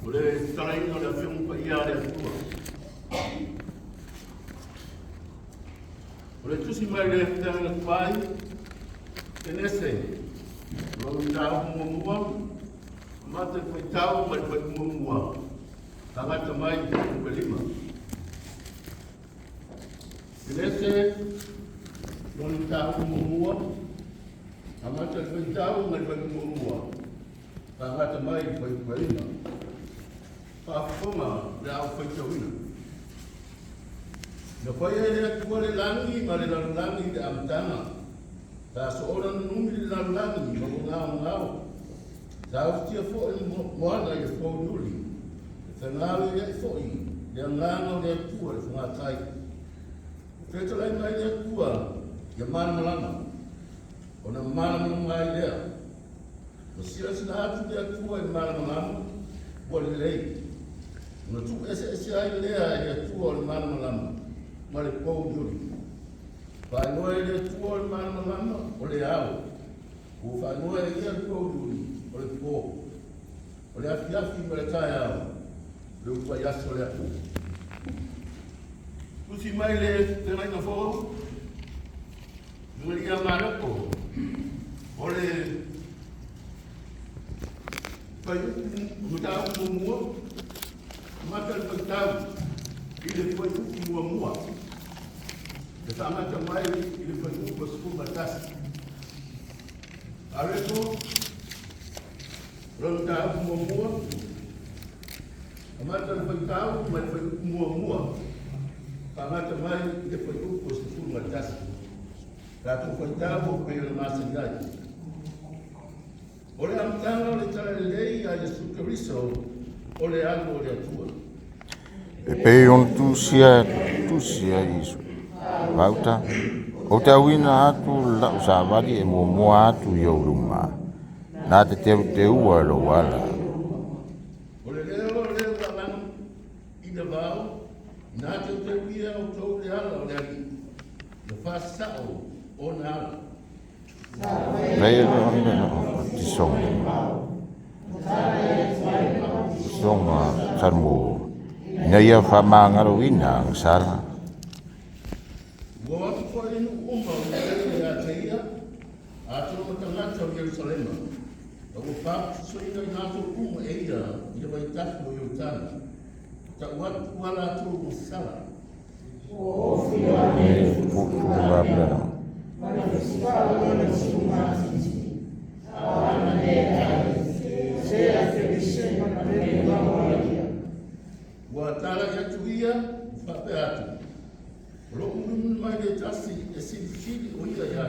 Ole tarai no le fiong pa ia le tua. Ole tusi mai le tanga pai. Tenese. Lo tau mua. Mata pa tau mai pa mua. Tangata mai pa lima. Tenese. Lo tau mua. Mata pa tau mai pa mua. Tangata mai pa lima. Pafuma lau faichawina. Na pai ele tua le langi ma le langi de amtana. Ta soora numi le langi ma ngau ngau. Ta utia fo e moana e fo nuli. Ta ngau e fo i. Le nganga le tua le funga tai. Feto lai mai le tua ya mana malama. Ona mana mai le. O sia sina atu le tua e mana malama. Bole lei. No tu ese ai lea e tu o mana malama ma le pou yuri pa no e tu o mana malama o le au o fa no e ia pou yuri o le pou o le afi ma le tai au le u pa yaso le au tu si mai le te mai no fo no le ia maroko o le pa yu ta mu mata le tau ile foi mua le tamata mai ile foi ko sku batas areto ronda mua mata le tau mai foi mua tamata mai ile foi ko sku batas la tu foi tau pe le masingai ora amtanga le tala lei a Yesu Cristo ole algo le atua. E pe on tusia isu. Vauta. O te awina atu la usavali e mo atu yo luma. Na te ua lo wala. Ole leo walang ina vau. Na te uia o tau le ala o le ali. Le fasao o na ala. Rei no tisong. Songa sarmo na ia fa mangaro ina ang sara Wa ko inu umma ya teia ato tanga to Jerusalem o pa so ina na to umma eia ia vai ta mo yo tan ta wala to sala o fiane futura plena wa tala ya tuia fa peatu lo mun mai de tasi e si o ia ya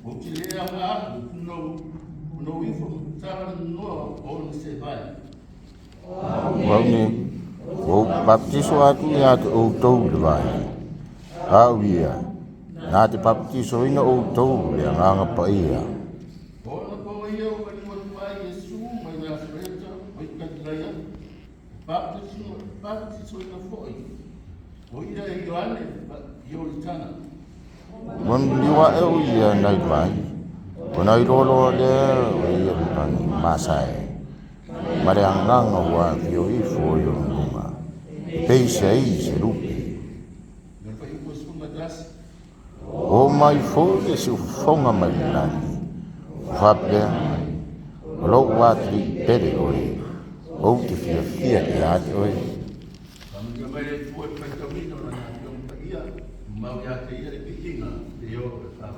o ki le ama no ifo tala no o se vai Wani o baptiso atu ya o tou le vai ia na te baptiso ina o tou le nganga pa ia Baptiso ina foi. O ira e Ioane, Ioritana. Mon liwa e o ia nai vai. O nai rolo le o ia rutani masai. Mare anganga wa fio i fo yo numa. Pei sei se rupi. O mai fo e se fonga mai nani. Fape. Lo wa tri pere oi. O te fia e ate oi. Mai le tua pe camino na yung paia mau ya te ia le pikinga te yo ka